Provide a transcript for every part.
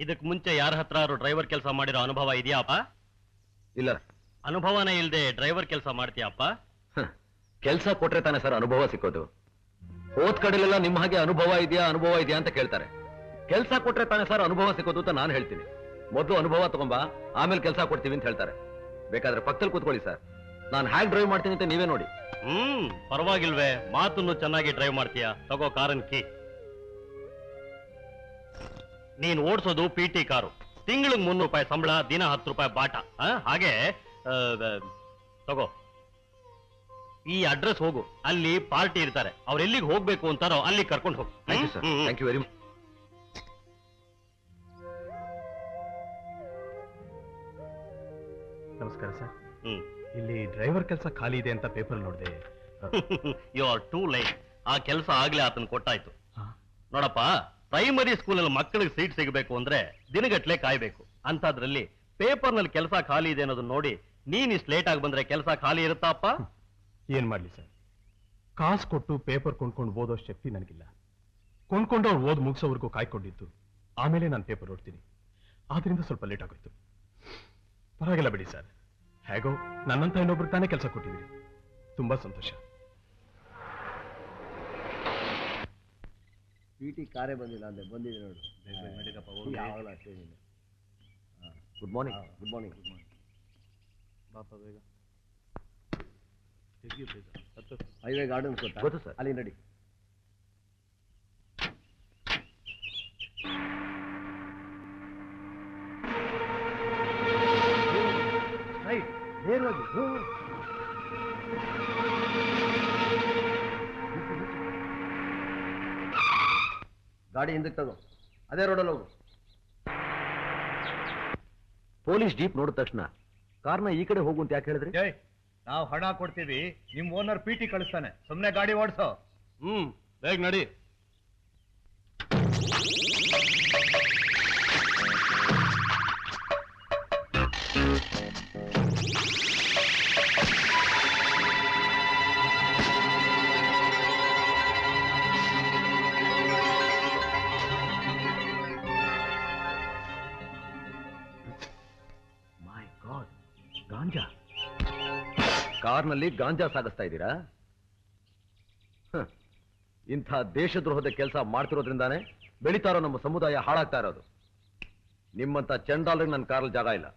ಇದಕ್ ಮುಂಚೆ ಯಾರ ಹತ್ರ ಡ್ರೈವರ್ ಕೆಲಸ ಮಾಡಿರೋ ಅನುಭವ ಇದೆಯಾಪ? ಇಲ್ಲ. ಅನುಭವನೇ ಇಲ್ಲದೆ ಡ್ರೈವರ್ ಕೆಲಸ ಮಾಡ್ತೀಯಪ್ಪ? ಕೆಲಸ ಕೊಟ್ರೆ ತಾನೆ ಸರ್ ಅನುಭವ ಸಿಕ್ಕೋದು. ಹೋದ್ ಕಡೆಲೆಲ್ಲ ನಿಮ್ಮ ಹಾಗೆ ಅನುಭವ ಇದೆಯಾ ಅಂತ ಕೇಳ್ತಾರೆ. ಕೆಲಸ ಕೊಟ್ರೆ ತಾನೆ ಸರ್ ಅನುಭವ ಸಿಕ್ಕೋದು ಅಂತ ನಾನು ಹೇಳ್ತೀನಿ. ಮೊದಲು ಅನುಭವ ತಗೊಂಬಾ, ಆಮೇಲೆ ಕೆಲಸ ಕೊಡ್ತೀವಿ ಅಂತ ಹೇಳ್ತಾರೆ. ಬೇಕಾದ್ರೆ ಪಕ್ಕದಲ್ಲಿ ಕೂತ್ಕೊಳ್ಳಿ ಸರ್, ನಾನು ಹ್ಯಾಕ್ ಡ್ರೈವ್ ಮಾಡ್ತೀನಿ ಅಂತ ನೀವೇ ನೋಡಿ. ಪರವಾಗಿಲ್ವೇ, ಮಾತನ್ನು ಚೆನ್ನಾಗಿ ಡ್ರೈವ್ ಮಾಡ್ತೀಯ. ತಗೋ ಕಾರನ್ ಕೀ. ನೀನ್ ಓಡಿಸೋದು PT ಕಾರು. ತಿಂಗಳಿಗೆ 300 ರೂಪಾಯಿ ಸಂಬಳ, ದಿನ 10 ರೂಪಾಯಿ ಬಾಟ. ಹಾಗೆ ತಗೋ, ಈ ಅಡ್ರೆಸ್ ಹೋಗು. ಅಲ್ಲಿ ಪಾರ್ಟಿ ಇರ್ತಾರೆ, ಅವ್ರು ಎಲ್ಲಿಗೆ ಹೋಗ್ಬೇಕು ಅಂತಾರೋ ಅಲ್ಲಿ ಕರ್ಕೊಂಡು ಹೋಗು. Thank you very much. ನಮಸ್ಕಾರ ಸರ್. ಇಲ್ಲಿ ಡ್ರೈವರ್ ಕೆಲಸ ಖಾಲಿ ಇದೆ ಅಂತ ಪೇಪರ್ ನೋಡಿದೆ. You are too light. ಆ ಕೆಲಸ ಆಗ್ಲೇ ಆತನ ಕೊಟ್ಟಾಯ್ತು. ನೋಡಪ್ಪ, ಪ್ರೈಮರಿ ಸ್ಕೂಲಲ್ಲಿ ಮಕ್ಕಳಿಗೆ ಸೀಟ್ ಸಿಗಬೇಕು ಅಂದ್ರೆ ದಿನಗಟ್ಲೆ ಕಾಯ್ಬೇಕು. ಅಂತದ್ರಲ್ಲಿ ಪೇಪರ್ ನಲ್ಲಿ ಕೆಲಸ ಖಾಲಿ ಇದೆ ಅನ್ನೋದನ್ನ ನೋಡಿ ನೀನ್ ಇಷ್ಟು ಲೇಟ್ ಆಗಿ ಬಂದ್ರೆ ಕೆಲಸ ಖಾಲಿ ಇರುತ್ತಪ್ಪ? ಏನ್ ಮಾಡ್ಲಿ ಸರ್, ಕಾಸು ಕೊಟ್ಟು ಪೇಪರ್ ಕೊಂಡ್ಕೊಂಡು ಓದೋ ಶಕ್ತಿ ನನಗಿಲ್ಲ. ಕೊಂಡ್ಕೊಂಡು ಅವ್ರು ಓದ್ ಮುಗಿಸೋವರೆಗೂ ಕಾಯ್ಕೊಂಡಿದ್ದು, ಆಮೇಲೆ ನಾನು ಪೇಪರ್ ಓದ್ತೀನಿ. ಆದ್ರಿಂದ ಸ್ವಲ್ಪ ಲೇಟ್ ಆಗೋಯ್ತು. ಪರವಾಗಿಲ್ಲ ಬಿಡಿ ಸರ್, ಹೇಗೋ ನನ್ನಂತ ಇನ್ನೊಬ್ರಿಗೆ ತಾನೇ ಕೆಲಸ ಕೊಟ್ಟಿದ್ದೀರಿ. ತುಂಬಾ ಸಂತೋಷ. PT ಕಾರೇ ಬಂದಿಲ್ಲ ಅಂದ್ರೆ ಬಂದಿದೆ ನೋಡು. ಯಾವಾಗಲೂ ಅಷ್ಟೇ. Good morning. Good morning. ಬಾಪ ಬೇಗ. ಹೈವೇ ಗಾರ್ಡನ್ಸ್ ಗೊತ್ತಾ? ಗೊತ್ತು ಸರ್. ಅಲ್ಲಿ ನಡಿ. ನೇರವಾಗಿ ಗಾಡಿ ಹಿಂದಕ್ಕೆ ತಗೋ, ಅದೇ ರೋಡಲ್ಲಿ ಹೋಗು. ಪೊಲೀಸ್ ಜೀಪ್ ನೋಡಿದ ತಕ್ಷಣ ಕಾರ್ನ ಈ ಕಡೆ ಹೋಗು ಅಂತ ಯಾಕೆ ಹೇಳಿದ್ರಿ? ನಾವು ಹಣ ಕೊಡ್ತೀವಿ, ನಿಮ್ ಓನರ್ PT ಕಳಿಸ್ತಾನೆ, ಸುಮ್ನೆ ಗಾಡಿ ಓಡಿಸೋ. ಬೇಗ ನಡಿ. ಮೈ ಗಾಡ್, ಗಾಂಜಾ. ಕಾರ್ನಲ್ಲಿ ಗಾಂಜಾ ಸಾಗಿಸ್ತಾ ಇದ್ದೀರಾ? ಇಂಥ ದೇಶದ್ರೋಹದ ಕೆಲಸ ಮಾಡ್ತಿರೋದ್ರಿಂದಾನೇ ಬೆಳೀತಾ ಇರೋ ನಮ್ಮ ಸಮುದಾಯ ಹಾಳಾಗ್ತಾ ಇರೋದು. ನಿಮ್ಮಂತ ಚಂಡಾಲ್ರಿಗೆ ನನ್ನ ಕಾರಲ್ಲಿ ಜಾಗ ಇಲ್ಲ.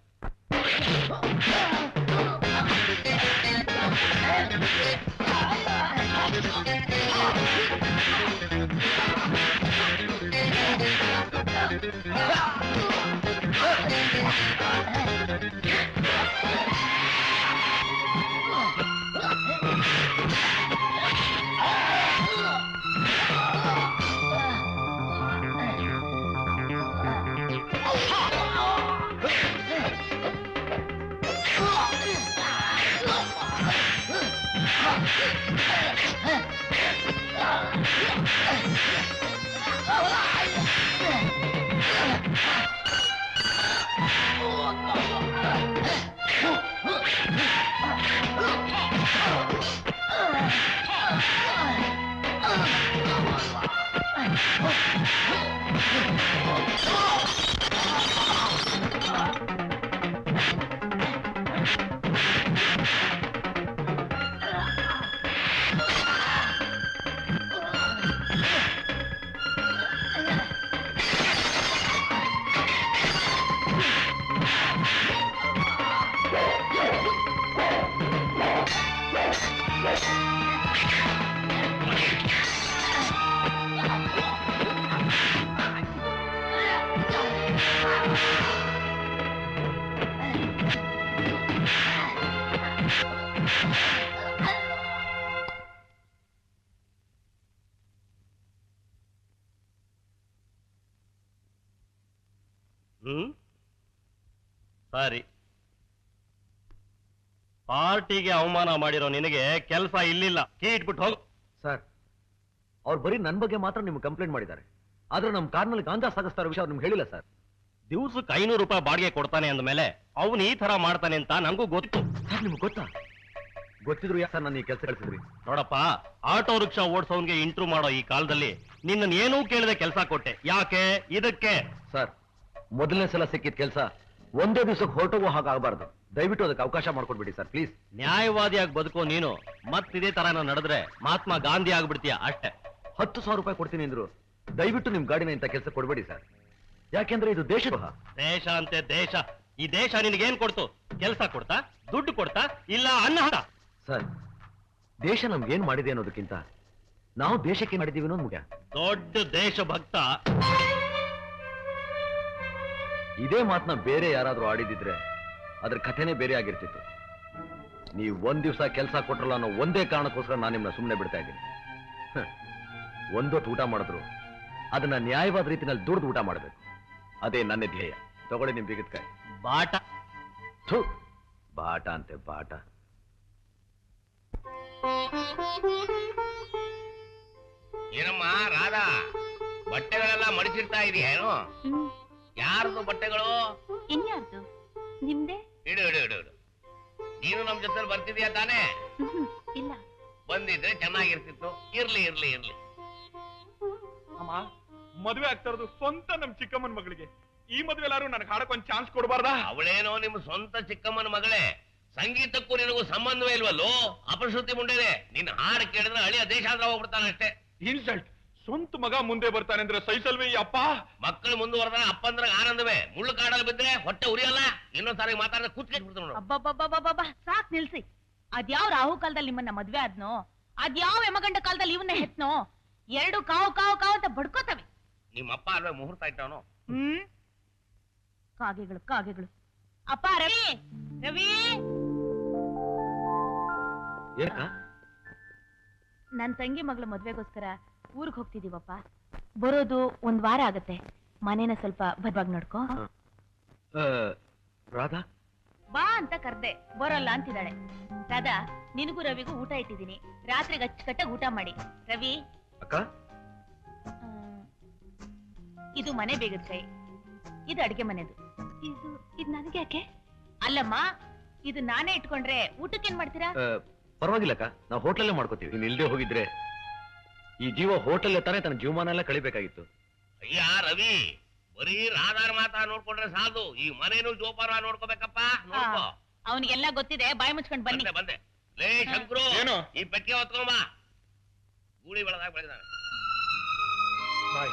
ಸರಿ, ಪಾರ್ಟಿಗೆ ಅವಮಾನ ಮಾಡಿರೋ ನಿನಗೆ ಕೆಲಸ ಇಲ್ಲಿಲ್ಲ. ಕೀ ಇಟ್ಬಿಟ್ಟು ಹೋಗು. ಸರ್, ಅವ್ರು ಬರೀ ನನ್ನ ಬಗ್ಗೆ ಮಾತ್ರ ನಿಮ್ಗೆ ಕಂಪ್ಲೇಂಟ್ ಮಾಡಿದ್ದಾರೆ. ಆದ್ರೆ ನಮ್ಮ ಕಾರ್ನಲ್ಲಿ ಗಾಂಜಾ ಸಾಗಿಸ್ತಾ ಇರೋ ವಿಷಯ ನಿಮ್ಗೆ ಹೇಳಿಲ್ಲ ಸರ್. ದಿವ್ಸಕ್ಕೆ 500 ರೂಪಾಯಿ ಬಾಡಿಗೆ ಕೊಡ್ತಾನೆ ಅಂದ ಮೇಲೆ ಅವನು ಈ ತರ ಮಾಡ್ತಾನೆ ಅಂತ ನಂಗೂ ಗೊತ್ತು. ಸರ್, ನಿಮ್ಗೆ ಗೊತ್ತಾ? ಗೊತ್ತಿದ್ರು ಯಾಕೆ ಸರ್ ನಾನು ಈ ಕೆಲಸ ಕಳಿಸಿದ್ರಿ? ನೋಡಪ್ಪ, ಆಟೋ ರಿಕ್ಷಾ ಓಡಿಸೋನ್ಗೆ ಇಂಟ್ರೂ ಮಾಡೋ ಈ ಕಾಲದಲ್ಲಿ ನಿನ್ನನ್ನು ಏನೂ ಕೇಳದೆ ಕೆಲಸ ಕೊಟ್ಟೆ. ಯಾಕೆ? ಇದಕ್ಕೆ. ಸರ್, ಮೊದಲನೇ ಸಲ ಸಿಕ್ಕಿದ ಕೆಲಸ ಒಂದೇ ದಿವಸಕ್ಕೆ ಹೊರಟೋಗೋ ಹಾಗಾಗಬಾರ್ದು. ದಯವಿಟ್ಟು ಅದಕ್ಕೆ ಅವಕಾಶ ಮಾಡ್ಕೊಡ್ಬಿಡಿ ಸರ್ ಪ್ಲೀಸ್. ನ್ಯಾಯವಾದಿಯಾಗಿ ಬದುಕೋ ನೀನು ಮತ್ತಿದೇ ತರ ನಡೆದ್ರೆ ಮಹಾತ್ಮ ಗಾಂಧಿ ಆಗ್ಬಿಡ್ತೀಯ ಅಷ್ಟೇ. 10,000 ರೂಪಾಯಿ ಕೊಡ್ತೀನಿ ಅಂದ್ರು ದಯವಿಟ್ಟು ನಿಮ್ ಗಾಡಿನ ಇಂಥ ಕೆಲಸ ಕೊಡ್ಬೇಡಿ ಸರ್. ಯಾಕೆಂದ್ರೆ ಇದು ದೇಶದ ದೇಶ ಅಂತೆ ದೇಶ. ಈ ದೇಶ ನಿನಗೇನ್ ಕೊಡ್ತು? ಕೆಲಸ ಕೊಡ್ತಾ, ದುಡ್ಡು ಕೊಡ್ತಾ, ಇಲ್ಲ ಅನ್ನ ಹಾಕ್ತಾ? ಸರ್, ದೇಶ ನಮ್ಗೇನ್ ಮಾಡಿದೆ ಅನ್ನೋದಕ್ಕಿಂತ ನಾವು ದೇಶಕ್ಕೆ ಮಾಡಿದೀವಿ ಅನ್ನೋದು ಮುಖ್ಯ. ದೊಡ್ಡ ದೇಶಭಕ್ತ. ಇದೇ ಮಾತನ್ನ ಬೇರೆ ಯಾರಾದ್ರೂ ಆಡಿದಿದ್ರೆ ಅದ್ರ ಕಥೆನೇ ಬೇರೆ ಆಗಿರ್ತಿತ್ತು. ನೀವು ಒಂದ್ ದಿವಸ ಕೆಲಸ ಕೊಟ್ರಲ್ಲ ಅನ್ನೋ ಒಂದೇ ಕಾರಣಕ್ಕೋಸ್ಕರ ನಾನು ನಿಮ್ಮನ್ನ ಸುಮ್ಮನೆ ಬಿಡ್ತಾ ಇದ್ದೀನಿ. ಒಂದೊತ್ತು ಊಟ ಮಾಡಿದ್ರು ಅದನ್ನ ನ್ಯಾಯವಾದ ರೀತಿನಲ್ಲಿ ದುಡ್ದು ಊಟ ಮಾಡಬೇಕು. ಅದೇ ನನ್ನ ಧ್ಯೇಯ. ತಗೊಳ್ಳಿ ನಿಮ್ ಬಿಗದ್ಕಾಯಿ. ಬಾಟ. ಥು, ಬಾಟ ಅಂತೆ ಬಾಟ. ಏನಮ್ಮ ರಾಧಾ, ಬಟ್ಟೆಗಳೆಲ್ಲ ಮಡಿಸಿರ್ತಾ ಇದೆಯೇನು? ಯಾರ್ದು ಬಟ್ಟೆಗಳು? ಇನ್ಯಾರ್ದು? ನಿಮ್ದೆ? ಇಡು ಇಡು ಇಡು ಇಡು. ನೀನು ನಮ್ ಜೊತೆ ಬರ್ತಿದ್ಯಾ ತಾನೇ? ಇಲ್ಲ. ಬಂದಿದ್ರೆ ಚೆನ್ನಾಗಿರ್ತಿತ್ತು. ಇರ್ಲಿ ಇರ್ಲಿ ಇರ್ಲಿ. ಅಮ್ಮ, ಮದುವೆ ಆಗ್ತಾ ಇರೋದು ಸ್ವಂತ ನಮ್ ಚಿಕ್ಕಮ್ಮನ ಮಗಳಿಗೆ. ಈ ಮದುವೆ ಎಲ್ಲಾರು ನನಗೆ ಹಾಡಕ್ ಒಂದ್ ಚಾನ್ಸ್ ಕೊಡಬಾರ್ದಾ? ಅವಳೇನೋ ನಿಮ್ ಸ್ವಂತ ಚಿಕ್ಕಮ್ಮನ ಮಗಳೇ. ಸಂಗೀತಕ್ಕೂ ನಿನಗೂ ಸಂಬಂಧವೇ ಇಲ್ವಲ್ಲೋ? ಅಪಶ್ರುತಿ ಮುಂಡೆನೆ. ನಿನ್ ಹಾಡು ಕೇಳಿದ್ರೆ ಹಳಿಯ ದೇಶಾಂತರ ಹೋಗ್ಬಿಡ್ತಾನೆ ಅಷ್ಟೇ. ಇನ್ಸಲ್ಟ್. ಸ್ವಂತ ಮಗ ಮುಂದೆ ಬರ್ತಾನೆ ಅಂದ್ರೆ ಸಹಿಸಲ್ವೇ ಈ ಅಪ್ಪ? ಮಕ್ಕಳು ಮುಂದುವರೆದ್ರೆ ಅಪ್ಪಂದ್ರೆ ಆನಂದವೇ. ಮುಳ್ಳು ಕಾಡಲ್ಲಿ ಬಿದ್ರೆ ಹೊಟ್ಟೆ ಉರಿಯಲ್ಲ. ಇನ್ನೊಂದ್ ಸಾರಿ ಮಾತಾಡಿದ್ರೆ ಕೂತ್ಕೊಂಡ್ಬಿಡ್ತಾನೆ ನೋಡು. ಅಬ್ಬಬ್ಬಬ್ಬಬ್ಬಬ್ಬ, ಸಾಕ್ ನಿಲ್ಸಿ. ಅದ್ಯಾವ ರಾಹು ಕಾಲದಲ್ಲಿ ನಿಮ್ಮನ್ನ ಮದ್ವೆ ಆದ್ನೋ, ಅದ್ಯಾವ ಯಮಗಂಡ ಕಾಲದಲ್ಲಿ ಇವನ್ನ ಹೆತ್ನೋ, ಎರಡು ಕಾವು ಕಾವು ಕಾವು ಅಂತ ಬಡ್ಕೋತವೆ. ನಿಮ್ಮಪ್ಪ ಅಲ್ವೇ ಮುಹೂರ್ತ ಇಟ್ಟವನು? ಕಾಗೆಗಳು ಕಾಗೆಗಳು. ಅಪ್ಪ ರವಿ, ರವಿ, ನನ್ ತಂಗಿ ಮಗಳ ಮದ್ವೆಗೋಸ್ಕರ ಊರ್ಗ್ ಹೋಗ್ತಿದೀವಪ್ಪ. ಬರೋದು 1 ವಾರ ಆಗತ್ತೆ. ಮನೇನ ಸ್ವಲ್ಪ ಭದ್ರವಾಗಿ ನೋಡ್ಕೋ. ರಾಧಾ, ಬಾ ಅಂತ ಕರ್ದೆ, ಬರೋಲ್ಲ ಅಂತಿದ್ದಾಳೆ. ರಾಧಾ, ನಿನಗೂ ರವಿಗೂ ಊಟ ಇಟ್ಟಿದ್ದೀನಿ. ರಾತ್ರಿಗೆ ಅಚ್ಚುಕಟ್ಟಾಗಿ ಊಟ ಮಾಡಿ. ರವಿ, ಅಕ್ಕ, ಇದು ಮನೆ ಬೇಗದ ಕೈ, ಇದು ಅಡಿಗೆ ಮನೆದು. ಇದು ನನಗೆ ಯಾಕೆ? ಅಲ್ಲಮ್ಮ, ಇದು ನಾನೇ ಇಟ್ಕೊಂಡ್ರೆ ಊಟಕ್ಕೇನ್ ಮಾಡ್ತೀರಾ? ಪರವಾಗಿಲ್ಲಕ್ಕ, ನಾವು ಹೋಟೆಲ್ಲೇ ಮಾಡ್ಕೋತೀವಿ. ನೀನ್ ಇಲ್ದೇ ಹೋಗಿದ್ರೆ ಈ ಜೀವ ಹೋಟೆಲ್ ತಾನೇ ತನ್ನ ಜೀವಮಾನ ಎಲ್ಲ ಕಳಿಬೇಕಾಗಿತ್ತು. ಅಯ್ಯ ರವಿ, ಬರೀ ರಾಧಾರ್ ಮಾತಾ ನೋಡ್ಕೊಂಡ್ರೆ ಸಾಲದು. ಈ ಮನೇನು ಜೋಪಾನ ನೋಡ್ಕೋಬೇಕಪ್ಪ. ನೋಡ್ಕೋ. ಅವನಿಗೆಲ್ಲ ಗೊತ್ತಿದೆ. ಬಾಯಿ ಮುಚ್ಕೊಂಡ್ ಬನ್ನಿ. ಬಂದೆ ಬಂದೆ. ಲೇ ಶಂಕರು, ಏನು? ಈ ಪೆಟ್ಟಿಗೆ ಹೊತ್ಕೊಂಬ. ಗೂಳಿ ಬೆಳೆದಾಗ ಬೆಳೆದಾನೆ. ಬಾಯ್.